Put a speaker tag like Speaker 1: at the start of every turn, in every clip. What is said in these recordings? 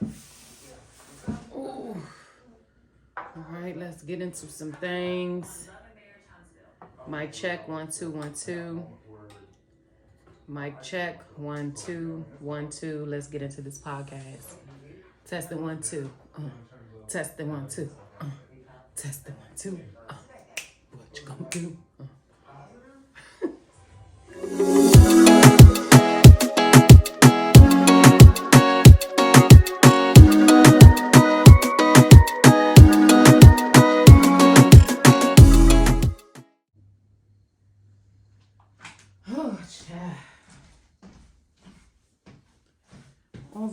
Speaker 1: Ooh. All right, let's get into some things. Mic check, 1 2 1 2. Mic check, 1 2 1 2. Let's get into this podcast. Testing 1 2. Testing 1 2. Testing 1 2. What you gonna do? Oh, child. All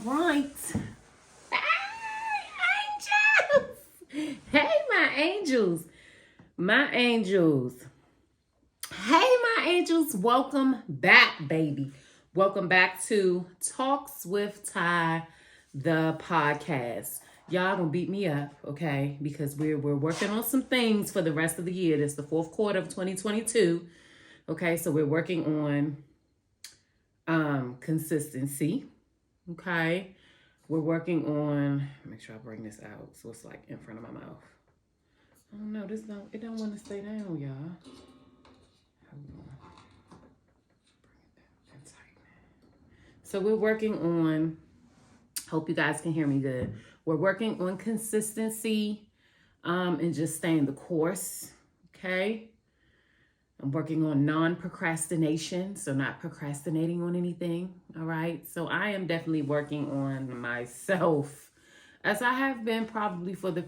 Speaker 1: right. Hey, angels. Hey, my angels. My angels. Hey, my angels. Welcome back, baby. Welcome back to Talks with Ty, the podcast. Y'all gonna beat me up, okay? Because we're working on some things for the rest of the year. This is the fourth quarter of 2022. Okay, so we're working on consistency. Okay. We're working on, make sure I bring this out so it's like in front of my mouth. Oh no, it don't want to stay down, y'all. Hold on. Bring it down. So we're working on, hope you guys can hear me good. We're working on consistency and just staying the course. Okay. I'm working on non-procrastination, so not procrastinating on anything, all right? So I am definitely working on myself, as I have been probably for the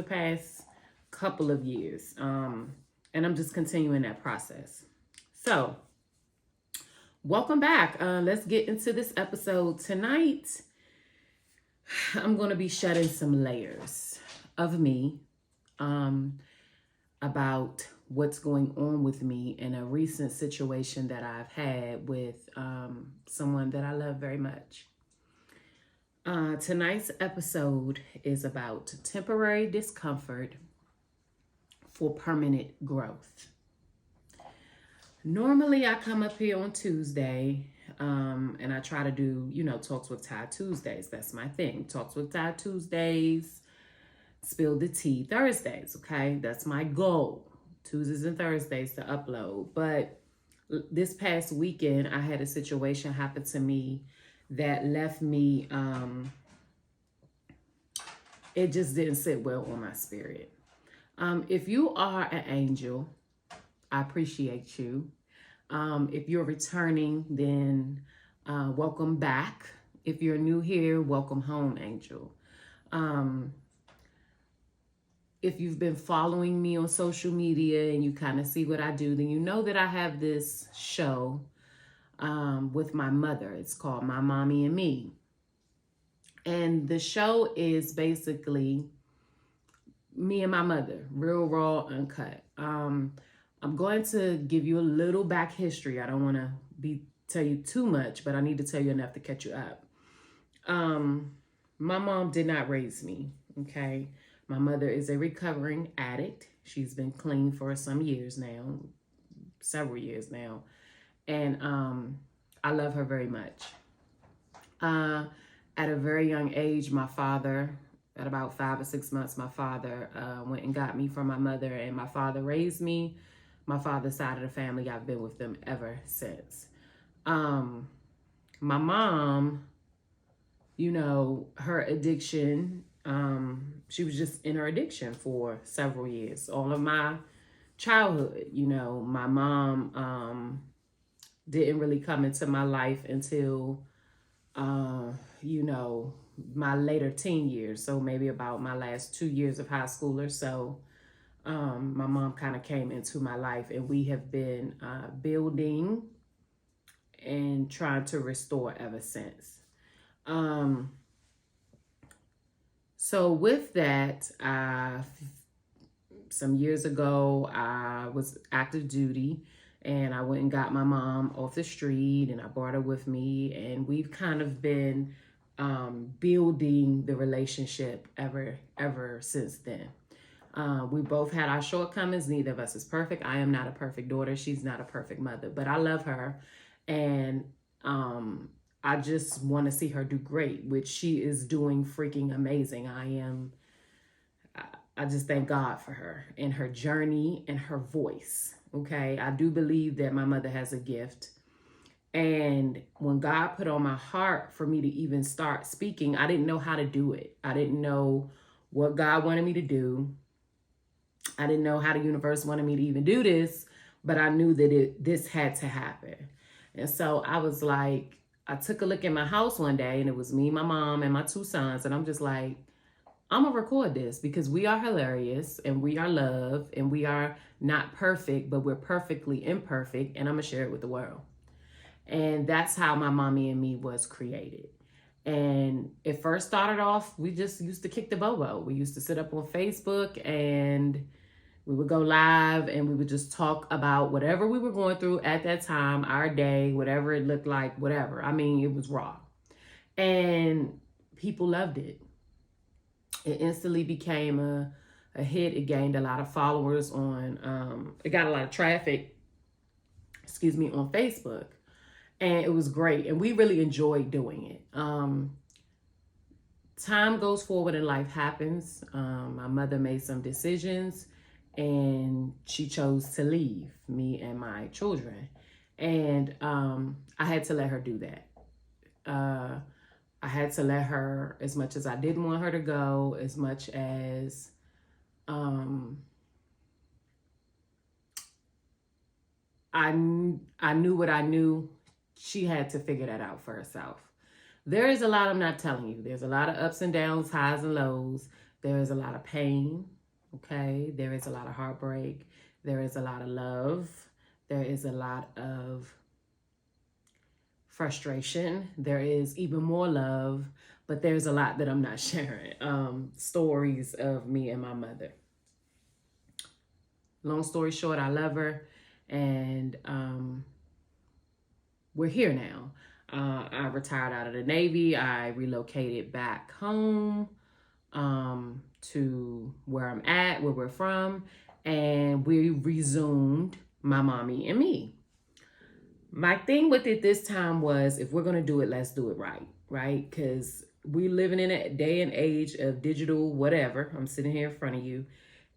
Speaker 1: past couple of years, and I'm just continuing that process. So, welcome back. Let's get into this episode. Tonight, I'm going to be shedding some layers of me about what's going on with me in a recent situation that I've had with someone that I love very much. Tonight's episode is about temporary discomfort for permanent growth. Normally, I come up here on Tuesday and I try to do, Talks with Ty Tuesdays. That's my thing. Talks with Ty Tuesdays, Spill the Tea Thursdays, okay? That's my goal. Tuesdays and Thursdays to upload. But this past weekend, I had a situation happen to me that left me, it just didn't sit well on my spirit. If you are an angel, I appreciate you. If you're returning, then welcome back. If you're new here, welcome home, angel. If you've been following me on social media and you kind of see what I do, then you know that I have this show with my mother. It's called My Mommy and Me. And the show is basically me and my mother, real raw, uncut. I'm going to give you a little back history. I don't want to tell you too much, but I need to tell you enough to catch you up. My mom did not raise me, okay? My mother is a recovering addict. She's been clean for some years now, several years now. And I love her very much. At a very young age, my father, at about 5 or 6 months, my father went and got me from my mother, and my father raised me. My father's side of the family, I've been with them ever since. My mom, her addiction, she was just in her addiction for several years. All of my childhood, my mom didn't really come into my life until, my later teen years. So maybe about my last 2 years of high school or so, my mom kind of came into my life, and we have been building and trying to restore ever since. So with that, some years ago, I was active duty, and I went and got my mom off the street, and I brought her with me, and we've kind of been building the relationship ever since then. We both had our shortcomings. Neither of us is perfect. I am not a perfect daughter. She's not a perfect mother, but I love her, and I just want to see her do great, which she is doing freaking amazing. I just thank God for her and her journey and her voice. Okay. I do believe that my mother has a gift. And when God put on my heart for me to even start speaking, I didn't know how to do it. I didn't know what God wanted me to do. I didn't know how the universe wanted me to even do this, but I knew that this had to happen. And so I was like, I took a look at my house one day, and it was me, my mom, and my 2 sons. And I'm just like, I'm going to record this because we are hilarious and we are love and we are not perfect, but we're perfectly imperfect. And I'm going to share it with the world. And that's how my mommy and me was created. And it first started off, we just used to kick the bobo. We used to sit up on Facebook and we would go live and we would just talk about whatever we were going through at that time, our day, whatever it looked like, whatever. I mean, it was raw. And people loved it. It instantly became a hit. It gained a lot of followers on, it got a lot of traffic, on Facebook. And it was great. And we really enjoyed doing it. Time goes forward and life happens. My mother made some decisions and she chose to leave me and my children. And I had to let her do that. I had to let her, as much as I didn't want her to go, as much as I knew what I knew, she had to figure that out for herself. There is a lot I'm not telling you. There's a lot of ups and downs, highs and lows. There is a lot of pain, okay? There is a lot of heartbreak. There is a lot of love. There is a lot of frustration. There is even more love, but there's a lot that I'm not sharing. Stories of me and my mother. Long story short, I love her, and we're here now. I retired out of the Navy. I relocated back home to where I'm at, where we're from, and we resumed my mommy and me. My thing with it this time was, if we're going to do it, let's do it right? Because we living in a day and age of digital whatever. I'm sitting here in front of you,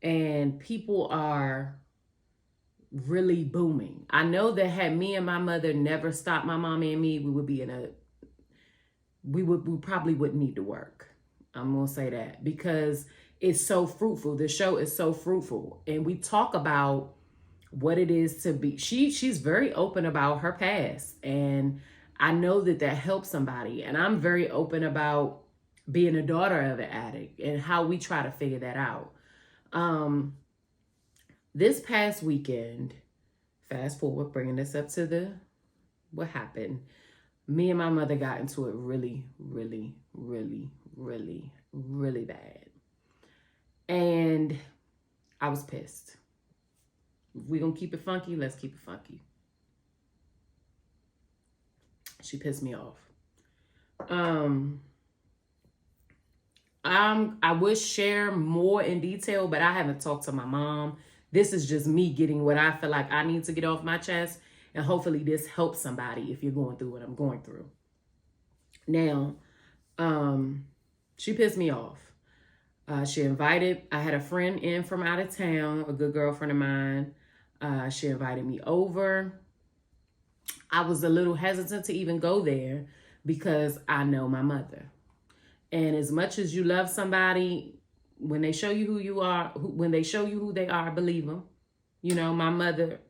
Speaker 1: and people are really booming. I know that had me and my mother never stopped my mommy and me, we would be we probably wouldn't need to work. I'm going to say that because it's so fruitful. The show is so fruitful. And we talk about what it is to be. She's very open about her past. And I know that helps somebody. And I'm very open about being a daughter of an addict and how we try to figure that out. This past weekend, fast forward, bringing this up to what happened. Me and my mother got into it really, really, really, really, really bad. And I was pissed. If we're going to keep it funky, let's keep it funky. She pissed me off. I would share more in detail, but I haven't talked to my mom. This is just me getting what I feel like I need to get off my chest. And hopefully this helps somebody if you're going through what I'm going through. Now, she pissed me off. I had a friend in from out of town, a good girlfriend of mine. She invited me over. I was a little hesitant to even go there because I know my mother. And as much as you love somebody, when they show you who you are, when they show you who they are, believe them. You know, my mother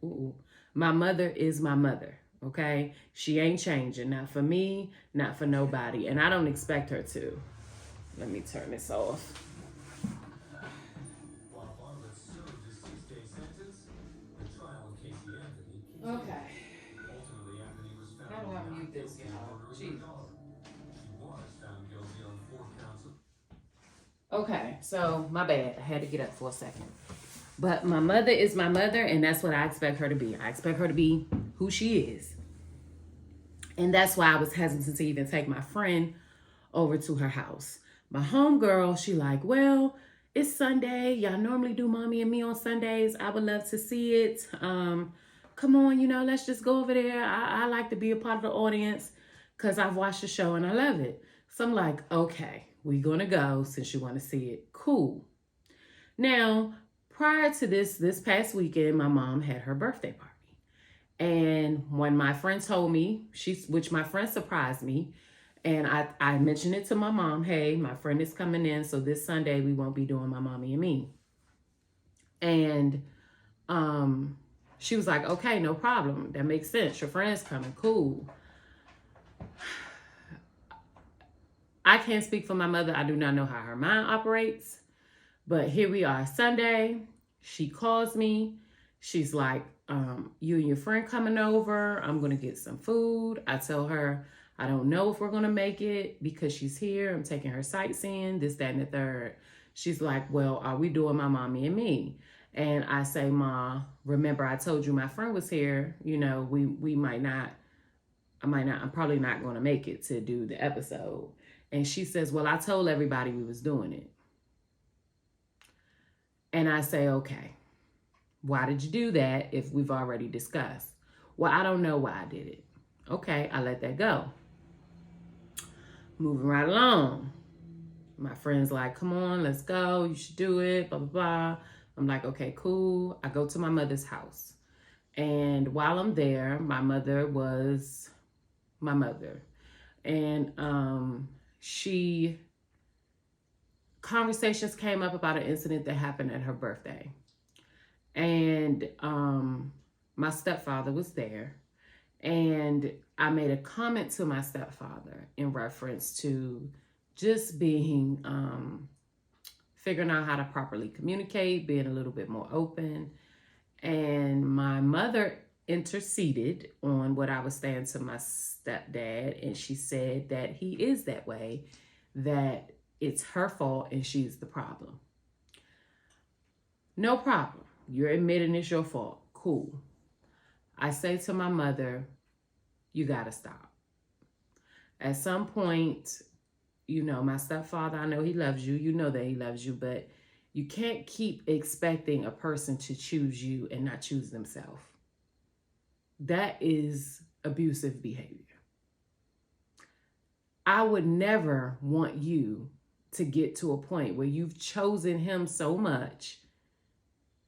Speaker 1: is my mother, okay? She ain't changing, not for me, not for nobody. And I don't expect her to. Let me turn this off. Okay. How do I mute this, y'all? Jesus. Okay, so my bad. I had to get up for a second. But my mother is my mother, and that's what I expect her to be. I expect her to be who she is. And that's why I was hesitant to even take my friend over to her house. My homegirl, she like, well, it's Sunday. Y'all normally do mommy and me on Sundays. I would love to see it. Come on, let's just go over there. I like to be a part of the audience. because I've watched the show and I love it. So I'm like, okay, we're going to go since you want to see it. Cool. Now, prior to this past weekend, my mom had her birthday party. And when my friend told me, which my friend surprised me, and I mentioned it to my mom, hey, my friend is coming in, so this Sunday we won't be doing my mommy and me. And she was like, okay, no problem. That makes sense. Your friend's coming. Cool. I can't speak for my mother. I do not know how her mind operates. But here we are, Sunday. She calls me. She's like, you and your friend coming over. I'm going to get some food. I tell her, I don't know if we're going to make it because she's here. I'm taking her sightseeing, this, that, and the third. She's like, well, are we doing my mommy and me? And I say, Ma, remember I told you my friend was here. You know, we might not, I'm probably not going to make it to do the episode. And she says, well, I told everybody we was doing it. And I say, okay, why did you do that if we've already discussed? Well, I don't know why I did it. Okay, I let that go. Moving right along. My friend's like, come on, let's go. You should do it, blah, blah, blah. I'm like, okay, cool. I go to my mother's house. And while I'm there, my mother was my mother. And conversations came up about an incident that happened at her birthday. And my stepfather was there. And I made a comment to my stepfather in reference to just being, figuring out how to properly communicate, being a little bit more open. And my mother interceded on what I was saying to my stepdad. And she said that he is that way, that it's her fault and she's the problem. No problem. You're admitting it's your fault. Cool. I say to my mother, you got to stop. At some point, you know, my stepfather, I know he loves you. You know that he loves you, but you can't keep expecting a person to choose you and not choose themselves. That is abusive behavior. I would never want you to get to a point where you've chosen him so much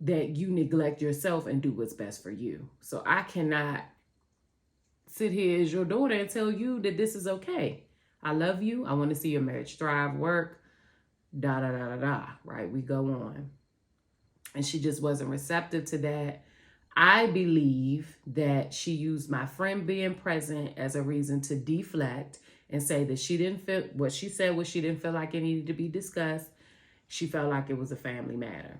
Speaker 1: that you neglect yourself and do what's best for you. So I cannot sit here as your daughter and tell you that this is okay. I love you. I want to see your marriage thrive, work, da, da, da, da, da, right? We go on. And she just wasn't receptive to that. I believe that she used my friend being present as a reason to deflect and say that she didn't feel, what she said was she didn't feel like it needed to be discussed. She felt like it was a family matter.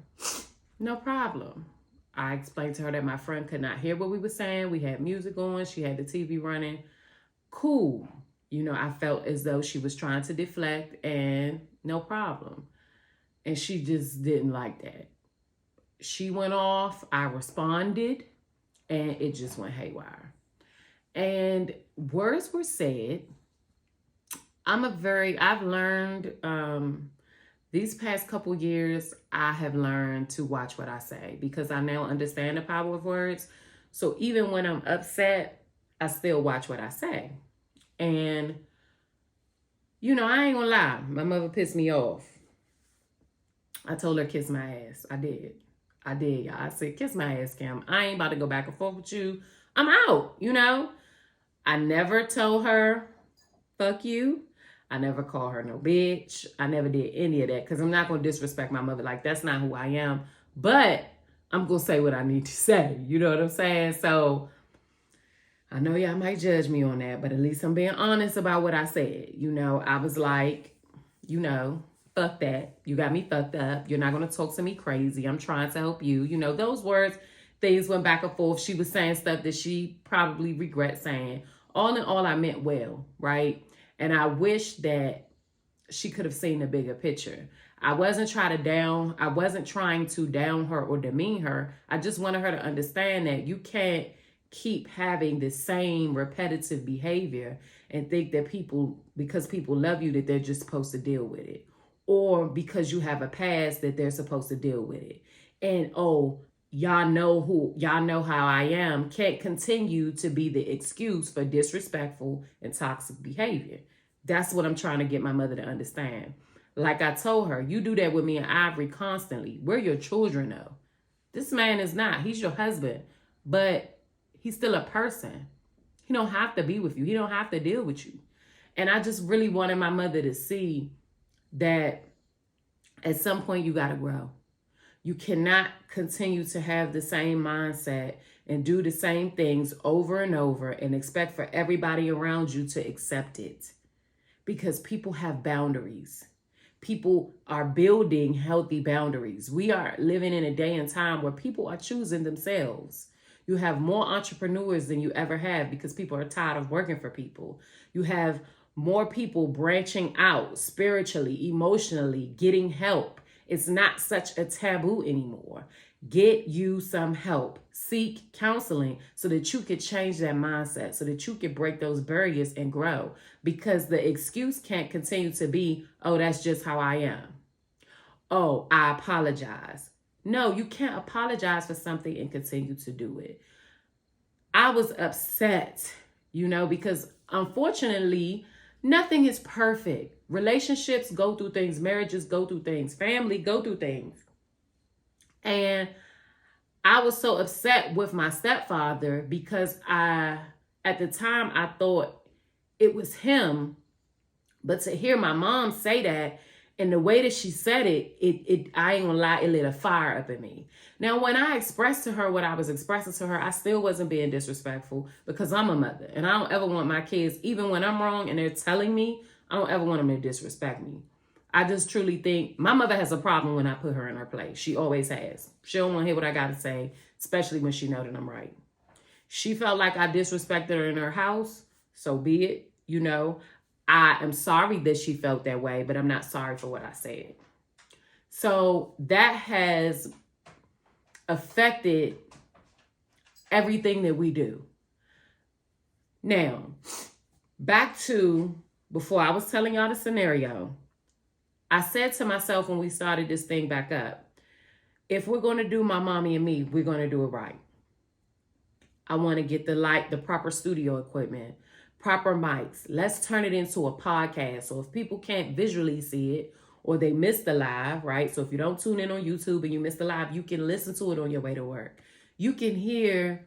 Speaker 1: No problem. I explained to her that my friend could not hear what we were saying. We had music on. She had the TV running. Cool. You know, I felt as though she was trying to deflect and no problem. And she just didn't like that. She went off. I responded and it just went haywire. And words were said. I've learned, these past couple years, I have learned to watch what I say because I now understand the power of words. So even when I'm upset, I still watch what I say. And, you know, I ain't gonna lie. My mother pissed me off. I told her, kiss my ass. I did, y'all. I said, kiss my ass, Kim. I ain't about to go back and forth with you. I'm out, you know. I never told her, fuck you. I never called her no bitch. I never did any of that because I'm not going to disrespect my mother. Like, that's not who I am. But I'm going to say what I need to say. You know what I'm saying? So I know y'all might judge me on that, but at least I'm being honest about what I said. You know, I was like, you know, fuck that. You got me fucked up. You're not going to talk to me crazy. I'm trying to help you. You know, those words, things went back and forth. She was saying stuff that she probably regrets saying. All in all, I meant well, right? And I wish that she could have seen the bigger picture. I wasn't trying to down her or demean her. I just wanted her to understand that you can't keep having the same repetitive behavior and think that because people love you, that they're just supposed to deal with it. Or because you have a past that they're supposed to deal with it. And, oh, y'all know how I am can't continue to be the excuse for disrespectful and toxic behavior. That's what I'm trying to get my mother to understand. Like I told her, you do that with me and Ivory constantly. We're your children though. This man is not. He's your husband, but he's still a person. He don't have to be with you. He don't have to deal with you. And I just really wanted my mother to see that at some point you got to grow. You cannot continue to have the same mindset and do the same things over and over and expect for everybody around you to accept it. Because people have boundaries. People are building healthy boundaries. We are living in a day and time where people are choosing themselves. You have more entrepreneurs than you ever have because people are tired of working for people. You have more people branching out spiritually, emotionally, getting help. It's not such a taboo anymore. Get you some help. Seek counseling so that you could change that mindset, so that you could break those barriers and grow. Because the excuse can't continue to be, oh, that's just how I am. Oh, I apologize. No, you can't apologize for something and continue to do it. I was upset, because unfortunately, nothing is perfect. Relationships go through things. Marriages go through things. Family go through things. And I was so upset with my stepfather because at the time, I thought it was him. But to hear my mom say that and the way that she said it, I ain't gonna lie, it lit a fire up in me. Now, when I expressed to her what I was expressing to her, I still wasn't being disrespectful because I'm a mother. And I don't ever want my kids, even when I'm wrong and they're telling me, I don't ever want them to disrespect me. I just truly think my mother has a problem when I put her in her place. She always has. She don't want to hear what I got to say, especially when she know that I'm right. She felt like I disrespected her in her house. So be it. I am sorry that she felt that way, but I'm not sorry for what I said. So that has affected everything that we do. Now, back to before I was telling y'all the scenario, I said to myself when we started this thing back up, if we're going to do My Mommy and Me, we're going to do it right. I want to get the proper studio equipment, proper mics. Let's turn it into a podcast. So if people can't visually see it or they miss the live, right? So if you don't tune in on YouTube and you miss the live, you can listen to it on your way to work. You can hear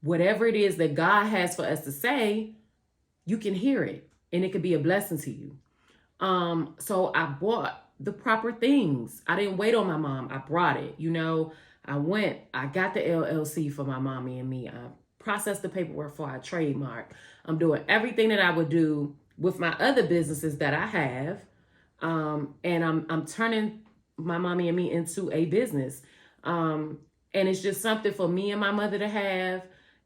Speaker 1: whatever it is that God has for us to say. You can hear it and it could be a blessing to you. So I bought the proper things. I didn't wait on my mom. I brought it. I got the LLC for My Mommy and Me. I processed the paperwork for our trademark. I'm doing everything that I would do with my other businesses that I have. And I'm turning My Mommy and Me into a business. And it's just something for me and my mother to have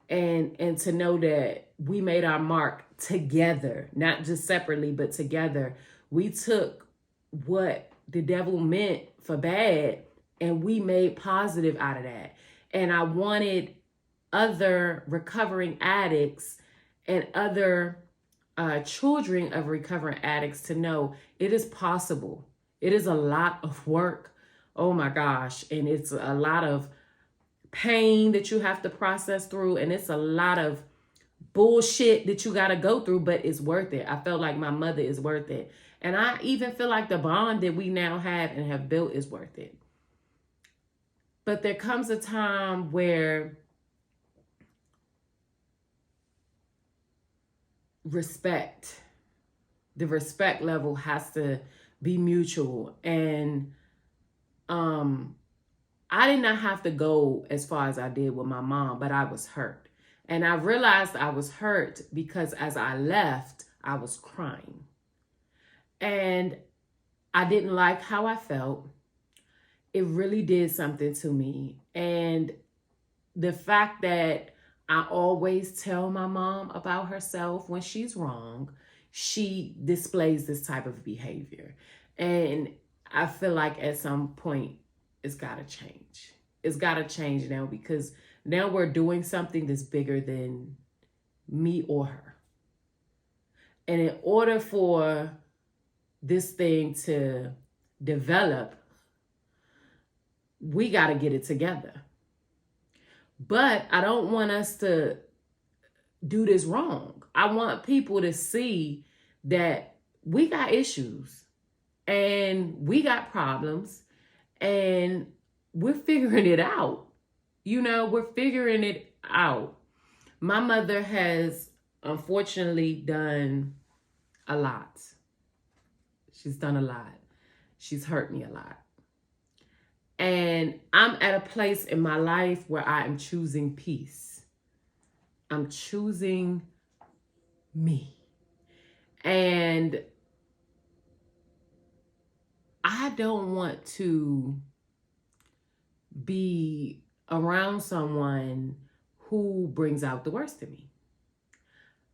Speaker 1: and to know that we made our mark together, not just separately, but together. We took what the devil meant for bad and we made positive out of that. And I wanted other recovering addicts and other children of recovering addicts to know it is possible. It is a lot of work. Oh my gosh. And it's a lot of pain that you have to process through. And it's a lot of bullshit that you got to go through, but it's worth it. I felt like my mother is worth it. And I even feel like the bond that we now have and have built is worth it. But there comes a time where the respect level has to be mutual. And I did not have to go as far as I did with my mom, but I was hurt. And I realized I was hurt because as I left, I was crying. And I didn't like how I felt. It really did something to me. And the fact that I always tell my mom about herself when she's wrong, she displays this type of behavior. And I feel like at some point, it's got to change. It's got to change now because now we're doing something that's bigger than me or her. And in order for this thing to develop, we got to get it together. But I don't want us to do this wrong. I want people to see that we got issues and we got problems and we're figuring it out. You know, we're figuring it out. My mother has unfortunately done a lot. She's done a lot. She's hurt me a lot. And I'm at a place in my life where I am choosing peace. I'm choosing me. And I don't want to be around someone who brings out the worst in me.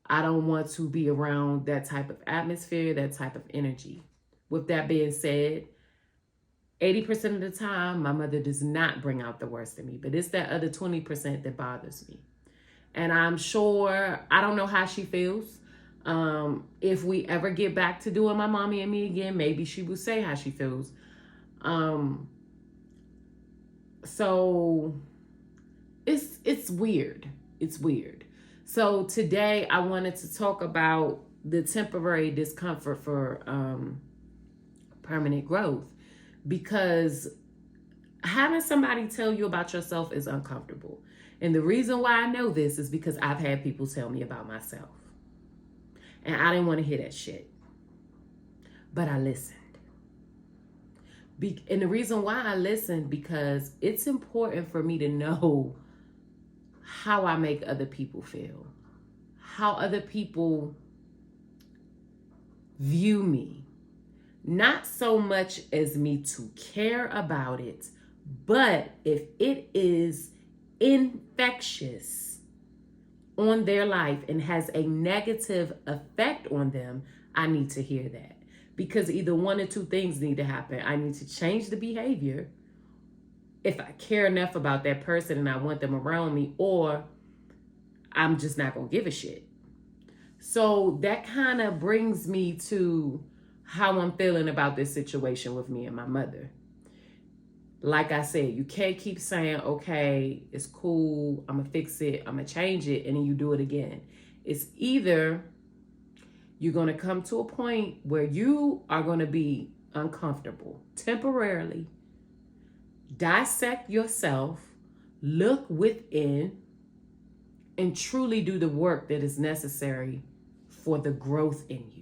Speaker 1: I don't want to be around that type of atmosphere, that type of energy. With that being said, 80% of the time, my mother does not bring out the worst in me, but it's that other 20% that bothers me. And I'm sure, I don't know how she feels. If we ever get back to doing my mommy and me again, maybe she will say how she feels. So it's weird. It's weird. So today I wanted to talk about the temporary discomfort for permanent growth, because having somebody tell you about yourself is uncomfortable. And the reason why I know this is because I've had people tell me about myself. And I didn't want to hear that shit. But I listened. And the reason why I listened, because it's important for me to know how I make other people feel. How other people view me. Not so much as me to care about it, but if it is infectious on their life and has a negative effect on them, I need to hear that. Because either one or two things need to happen. I need to change the behavior if I care enough about that person and I want them around me, or I'm just not going to give a shit. So that kind of brings me to how I'm feeling about this situation with me and my mother. Like I said, you can't keep saying, okay, it's cool, I'm going to fix it, I'm going to change it, and then you do it again. It's either you're going to come to a point where you are going to be uncomfortable temporarily, dissect yourself, look within, and truly do the work that is necessary for the growth in you.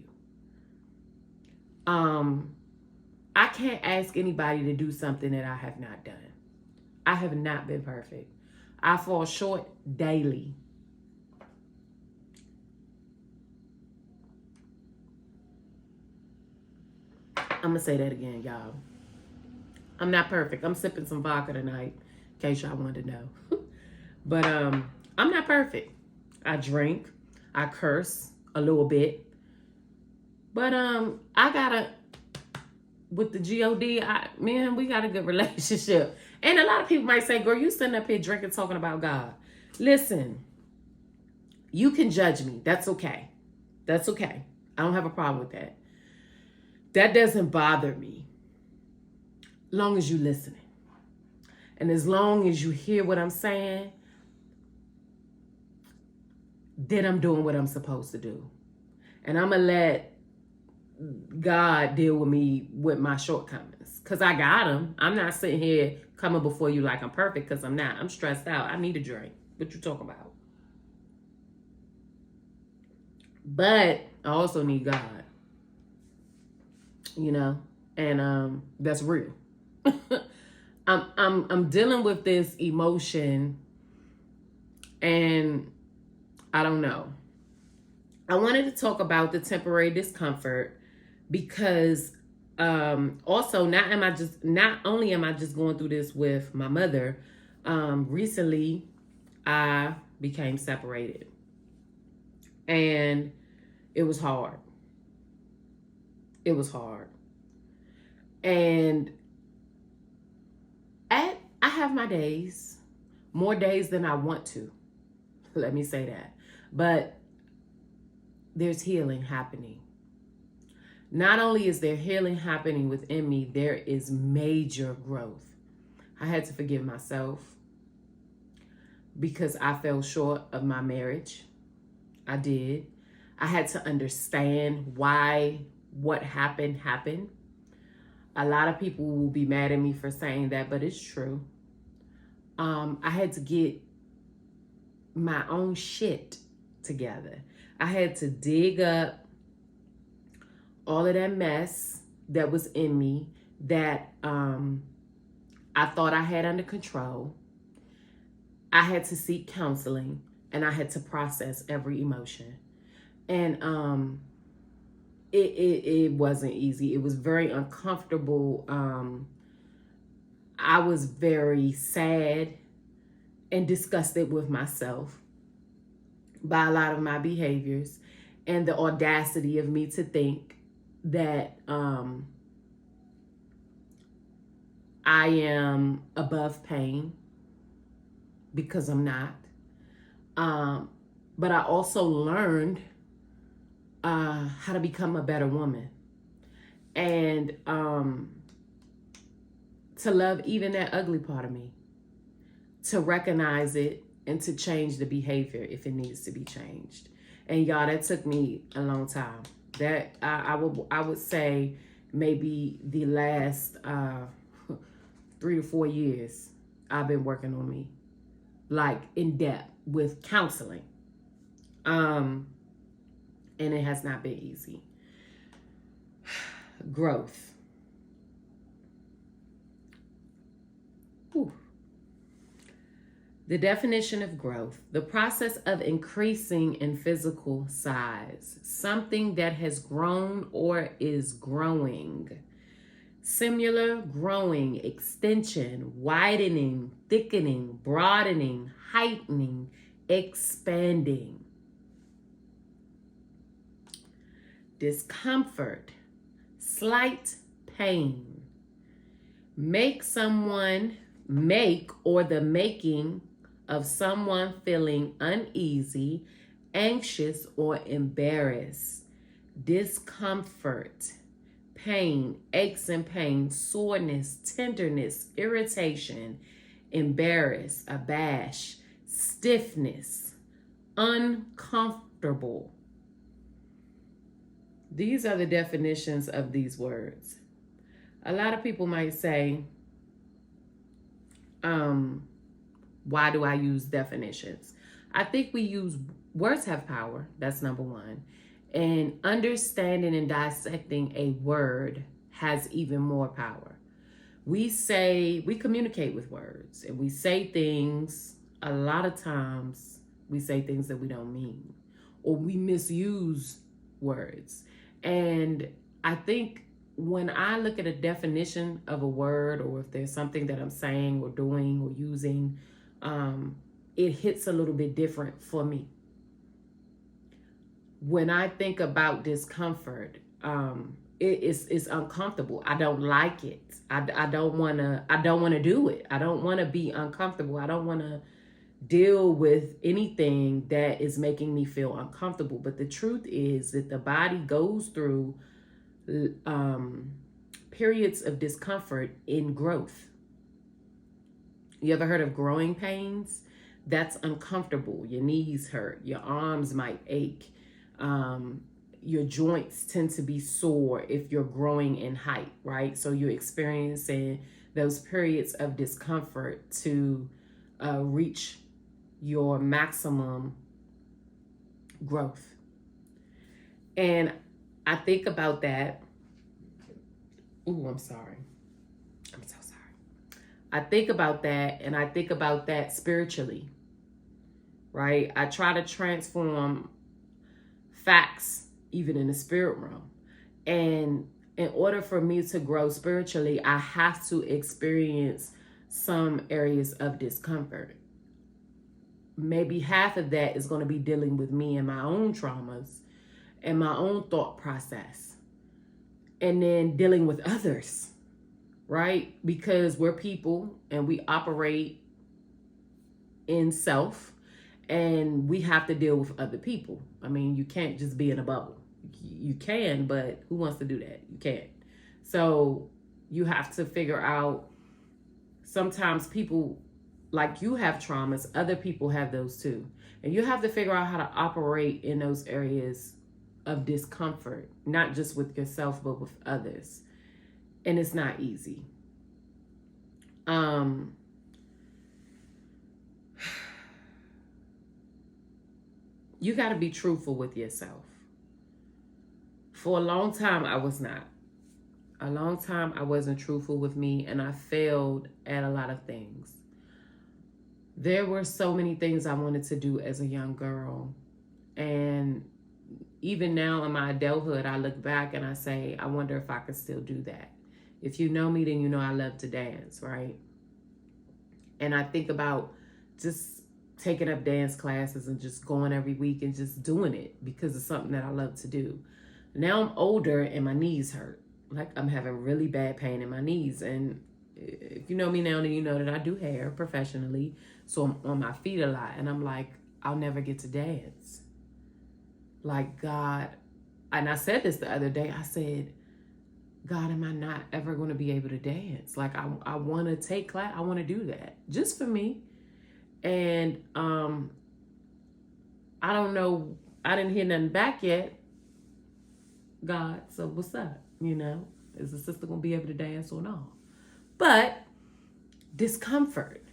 Speaker 1: I can't ask anybody to do something that I have not done. I have not been perfect. I fall short daily. I'm going to say that again, y'all. I'm not perfect. I'm sipping some vodka tonight, in case y'all wanted to know. But I'm not perfect. I drink. I curse a little bit. But I gotta, with the G-O-D, man, we got a good relationship. And a lot of people might say, girl, you sitting up here drinking, talking about God. Listen, you can judge me. That's okay. That's okay. I don't have a problem with that. That doesn't bother me. Long as you listening. And as long as you hear what I'm saying, then I'm doing what I'm supposed to do. And I'm going to let God deal with me with my shortcomings. Because I got them. I'm not sitting here coming before you like I'm perfect, because I'm not. I'm stressed out. I need a drink. What you talking about? But I also need God. You know? And that's real. I'm dealing with this emotion, and I don't know. I wanted to talk about the temporary discomfort because also not only am I just going through this with my mother, recently I became separated, and it was hard. It was hard. And I have my days, more days than I want to. Let me say that. But there's healing happening. Not only is there healing happening within me, there is major growth. I had to forgive myself. because I fell short of my marriage. I did. I had to understand why what happened. A lot of people will be mad at me for saying that, but it's true. I had to get my own shit together. I had to dig up all of that mess that was in me that I thought I had under control. I had to seek counseling, and I had to process every emotion. And it wasn't easy. It was very uncomfortable. I was very sad and disgusted with myself by a lot of my behaviors, and the audacity of me to think that I am above pain, because I'm not. But I also learned how to become a better woman, and to love even that ugly part of me, to recognize it, and to change the behavior if it needs to be changed. And y'all, that took me a long time. That I would say maybe the last 3 to 4 years I've been working on me, like in depth with counseling. And it has not been easy. Growth. Whew. The definition of growth: the process of increasing in physical size, something that has grown or is growing. Similar, growing, extension, widening, thickening, broadening, heightening, expanding. Discomfort, slight pain. Make or the making of someone feeling uneasy, anxious, or embarrassed. Discomfort, pain, aches and pain, soreness, tenderness, irritation, embarrassed, abashed, stiffness, uncomfortable. These are the definitions of these words. A lot of people might say, why do I use definitions? I think words have power. That's number one. And understanding and dissecting a word has even more power. We communicate with words, and we say things, a lot of times we say things that we don't mean, or we misuse words. And I think when I look at a definition of a word, or if there's something that I'm saying or doing or using, it hits a little bit different for me. When I think about discomfort, it's uncomfortable. I don't like it. I don't want to do it. I don't want to be uncomfortable. I don't want to deal with anything that is making me feel uncomfortable. But the truth is that the body goes through periods of discomfort in growth. You ever heard of growing pains? That's uncomfortable. Your knees hurt. Your arms might ache. Your joints tend to be sore if you're growing in height, right? So you're experiencing those periods of discomfort to reach your maximum growth. And I think about that. Ooh, I'm sorry. I'm so sorry. I think about that, and I think about that spiritually, right? I try to transform facts even in the spirit realm. And in order for me to grow spiritually, I have to experience some areas of discomfort. Maybe half of that is going to be dealing with me and my own traumas and my own thought process. And then dealing with others, right? Because we're people and we operate in self, and we have to deal with other people. I mean, you can't just be in a bubble. You can, but who wants to do that? You can't. So you have to figure out, sometimes people like you have traumas, other people have those too. And you have to figure out how to operate in those areas of discomfort, not just with yourself, but with others. And it's not easy. You got to be truthful with yourself. For a long time, I was not. A long time, I wasn't truthful with me, and I failed at a lot of things. There were so many things I wanted to do as a young girl. And even now in my adulthood, I look back and I say, I wonder if I could still do that. If you know me, then you know I love to dance, right? And I think about just taking up dance classes and just going every week and just doing it because it's something that I love to do. Now I'm older and my knees hurt. Like I'm having really bad pain in my knees. And if you know me now, then you know that I do hair professionally. So I'm on my feet a lot. And I'm like, I'll never get to dance. Like, God, and I said this the other day, I said, God, am I not ever going to be able to dance? Like, I want to take class. I want to do that just for me. And I don't know. I didn't hear nothing back yet, God. So what's up? You know, is the sister going to be able to dance or not? But discomfort.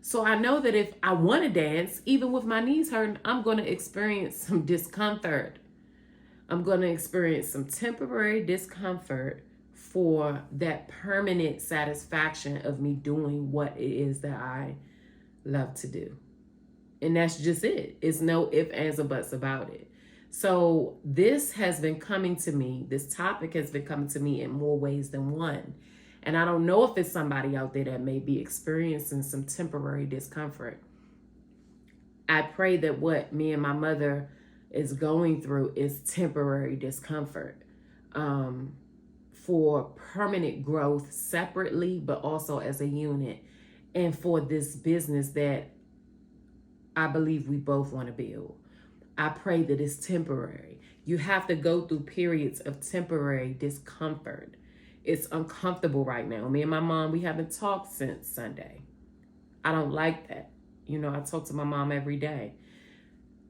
Speaker 1: So I know that if I want to dance, even with my knees hurting, I'm going to experience some discomfort. I'm going to experience some temporary discomfort for that permanent satisfaction of me doing what it is that I love to do. And that's just it. It's no ifs, ands, or buts about it. So this has been coming to me. This topic has been coming to me in more ways than one. And I don't know if it's somebody out there that may be experiencing some temporary discomfort. I pray that what me and my mother is going through is temporary discomfort for permanent growth separately, but also as a unit, and for this business that I believe we both want to build. I pray that it's temporary. You have to go through periods of temporary discomfort. It's uncomfortable right now. Me and my mom, we haven't talked since Sunday. I don't like that. You know, I talk to my mom every day.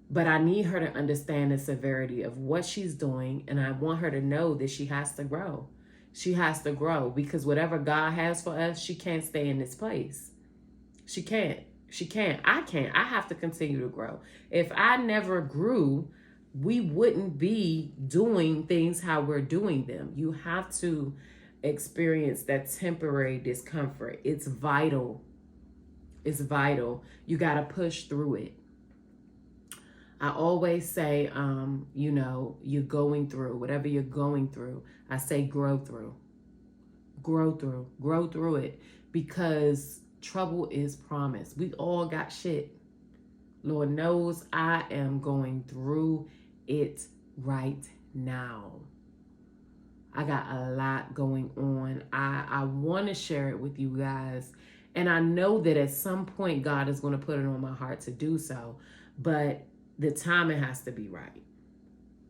Speaker 1: But I need her to understand the severity of what she's doing. And I want her to know that she has to grow. She has to grow because whatever God has for us, she can't stay in this place. She can't. She can't. I can't. I have to continue to grow. If I never grew, we wouldn't be doing things how we're doing them. You have to experience that temporary discomfort. It's vital. It's vital. You got to push through it. I always say, you know, you're going through, whatever you're going through, I say grow through. Grow through it, because trouble is promised. We all got shit. Lord knows I am going through it right now. I got a lot going on. I want to share it with you guys. And I know that at some point God is going to put it on my heart to do so. But the timing has to be right.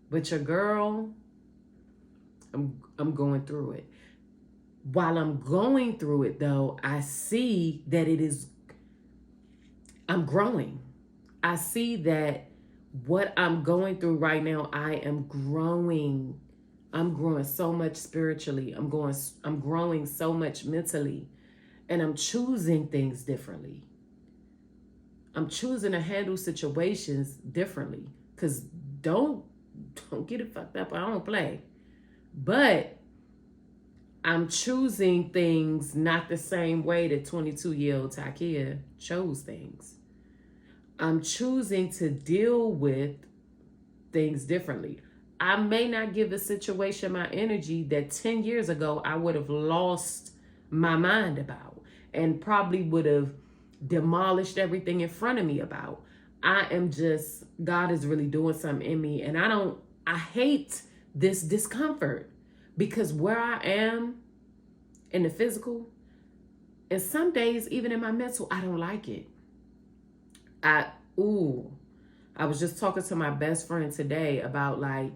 Speaker 1: But your girl, I'm going through it. While I'm going through it, though, I see that I'm growing. I see that what I'm going through right now, I am growing. I'm growing so much spiritually. I'm growing so much mentally. And I'm choosing things differently. I'm choosing to handle situations differently. Because don't get it fucked up. I don't play. But I'm choosing things not the same way that 22-year-old Takia chose things. I'm choosing to deal with things differently. I may not give a situation my energy that 10 years ago I would have lost my mind about and probably would have demolished everything in front of me about. God is really doing something in me, and I hate this discomfort, because where I am in the physical, and some days even in my mental, I don't like it. I was just talking to my best friend today about, like,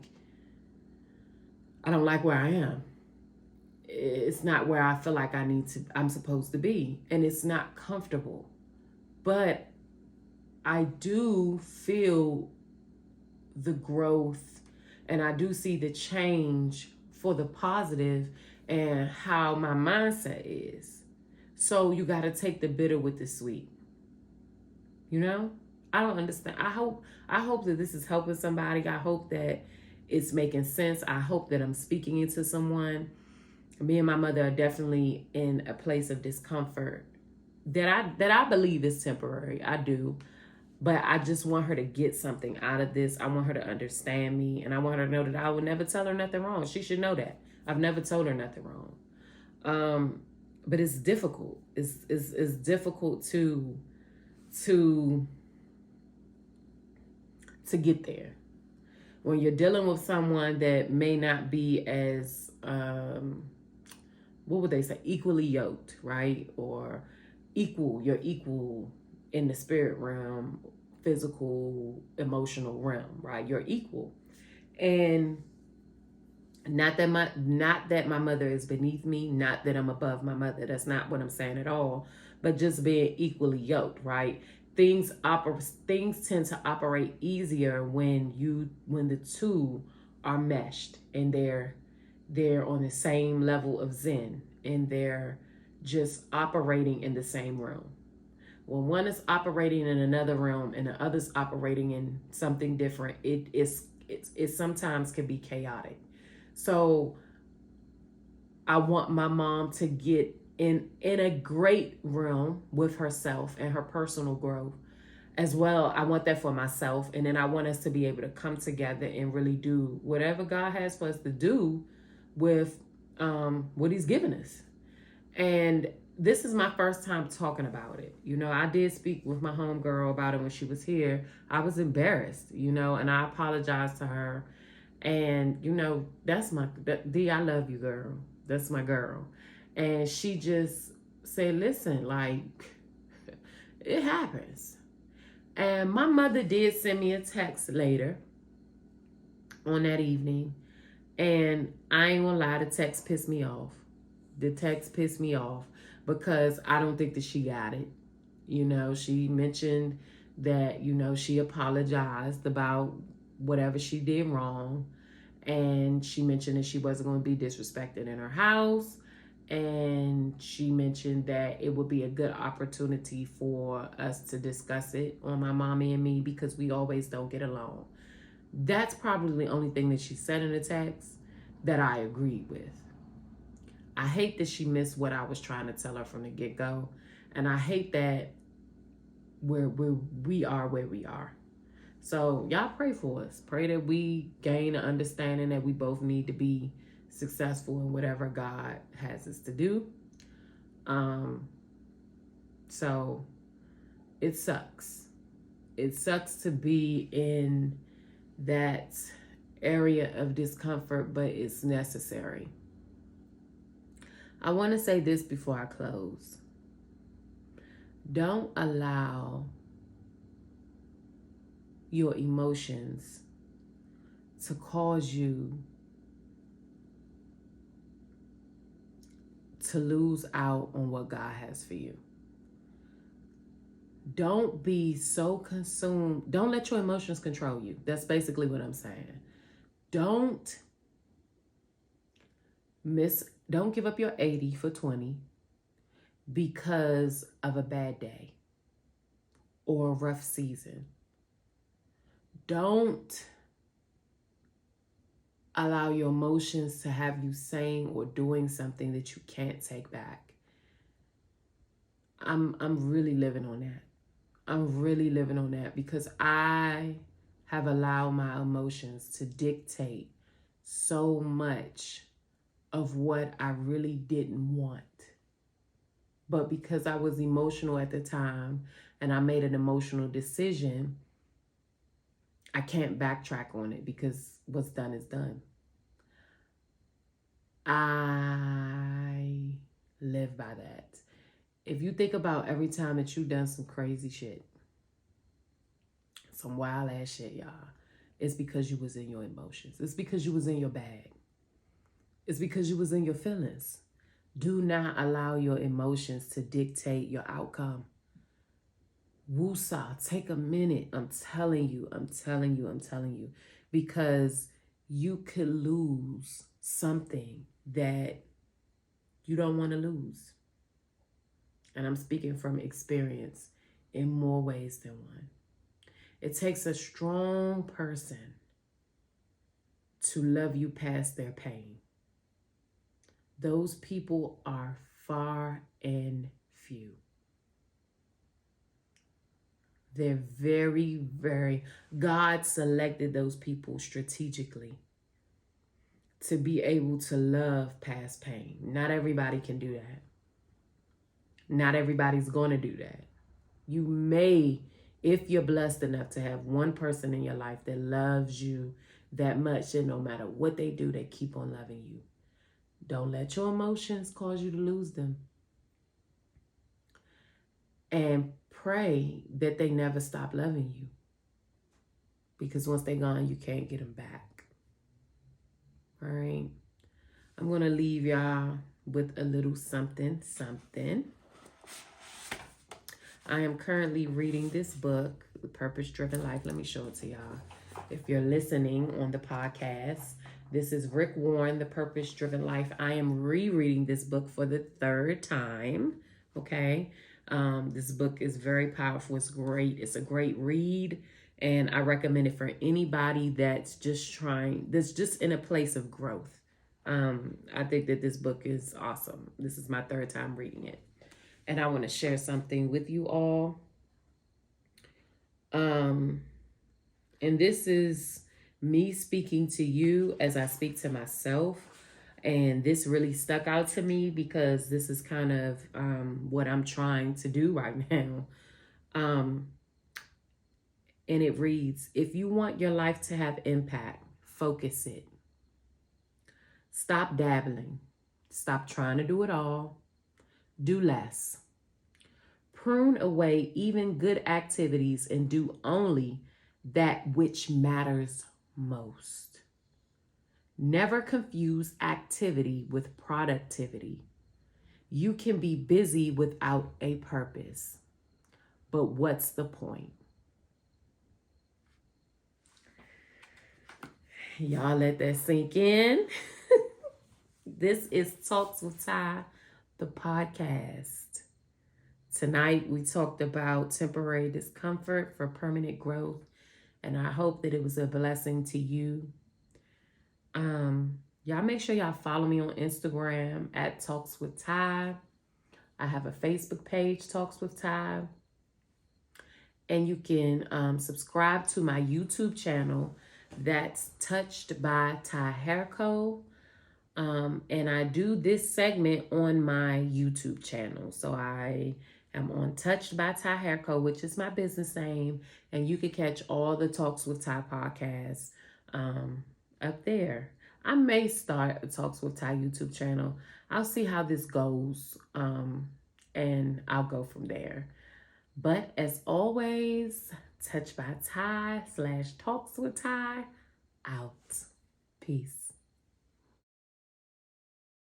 Speaker 1: I don't like where I am. It's not where I feel like I'm supposed to be. And it's not comfortable. But I do feel the growth, and I do see the change for the positive and how my mindset is. So you got to take the bitter with the sweet. You know? I don't understand. I hope that this is helping somebody. I hope that it's making sense. I hope that I'm speaking into someone. Me and my mother are definitely in a place of discomfort that I believe is temporary. I do. But I just want her to get something out of this. I want her to understand me, and I want her to know that I would never tell her nothing wrong. She should know that. I've never told her nothing wrong. But it's difficult. It's difficult to get there when you're dealing with someone that may not be as what would they say, equally yoked, right? Or you're equal in the spirit realm, physical, emotional realm, right? You're equal. And not that my mother is beneath me, not that I'm above my mother. That's not what I'm saying at all. But just being equally yoked, right? Things tend to operate easier when the two are meshed and they're on the same level of Zen, and they're just operating in the same realm. When one is operating in another realm and the other's operating in something different, it sometimes can be chaotic. So I want my mom to get in a great realm with herself and her personal growth as well. I want that for myself. And then I want us to be able to come together and really do whatever God has for us to do with what he's given us. And this is my first time talking about it. You know, I did speak with my homegirl about it when she was here. I was embarrassed, you know, and I apologized to her. And, you know, D, I love you, girl. That's my girl. And she just said, listen, like, it happens. And my mother did send me a text later on that evening. And I ain't gonna lie, the text pissed me off. Because I don't think that she got it. You know, she mentioned that, you know, she apologized about whatever she did wrong. And she mentioned that she wasn't going to be disrespected in her house. And she mentioned that it would be a good opportunity for us to discuss it on my mommy and me, because we always don't get along. That's probably the only thing that she said in the text that I agreed with. I hate that she missed what I was trying to tell her from the get-go. And I hate that we are where we are. So y'all pray for us. Pray that we gain an understanding that we both need to be successful in whatever God has us to do. So it sucks. It sucks to be in that area of discomfort, but it's necessary. I want to say this before I close. Don't allow your emotions to cause you to lose out on what God has for you. Don't be so consumed. Don't let your emotions control you. That's basically what I'm saying. Don't give up your 80 for 20 because of a bad day or a rough season. Don't allow your emotions to have you saying or doing something that you can't take back. I'm really living on that. I'm really living on that because I have allowed my emotions to dictate so much of what I really didn't want. But because I was emotional at the time and I made an emotional decision, I can't backtrack on it because what's done is done. I live by that. If you think about every time that you've done some crazy shit, some wild ass shit, y'all, it's because you was in your emotions. It's because you was in your bag. It's because you was in your feelings. Do not allow your emotions to dictate your outcome. Woosah, take a minute. I'm telling you, because you could lose something that you don't want to lose. And I'm speaking from experience in more ways than one. It takes a strong person to love you past their pain. Those people are far and few. They're very, God selected those people strategically to be able to love past pain. Not everybody can do that. Not everybody's going to do that. You may, if you're blessed enough to have one person in your life that loves you that much, and no matter what they do, they keep on loving you. Don't let your emotions cause you to lose them. And pray that they never stop loving you. Because once they're gone, you can't get them back. All right. I'm going to leave y'all with a little something. I am currently reading this book, The Purpose Driven Life. Let me show it to y'all. If you're listening on the podcast, this is Rick Warren, The Purpose Driven Life. I am rereading this book for the third time. Okay. This book is very powerful. It's great. It's a great read. And I recommend it for anybody that's just in a place of growth. I think that this book is awesome. This is my third time reading it. And I want to share something with you all. And this is me speaking to you as I speak to myself. And this really stuck out to me because this is kind of what I'm trying to do right now. And it reads, if you want your life to have impact, focus it. Stop dabbling. Stop trying to do it all. Do less. Prune away even good activities and do only that which matters most. Never confuse activity with productivity. You can be busy without a purpose. But what's the point? Y'all let that sink in. This is Talks with Ty, the podcast. Tonight we talked about temporary discomfort for permanent growth, and I hope that it was a blessing to you. Y'all make sure y'all follow me on Instagram at TalksWitTy. I have a Facebook page, Talks with Ty. And you can subscribe to my YouTube channel. That's TouchedByTyHairCo. And I do this segment on my YouTube channel. So I am on Touched by Ty Hairco, which is my business name. And you can catch all the Talks with Ty podcasts up there. I may start a Talks with Ty YouTube channel. I'll see how this goes. And I'll go from there. But as always, Touched by Ty /Talks with Ty out. Peace.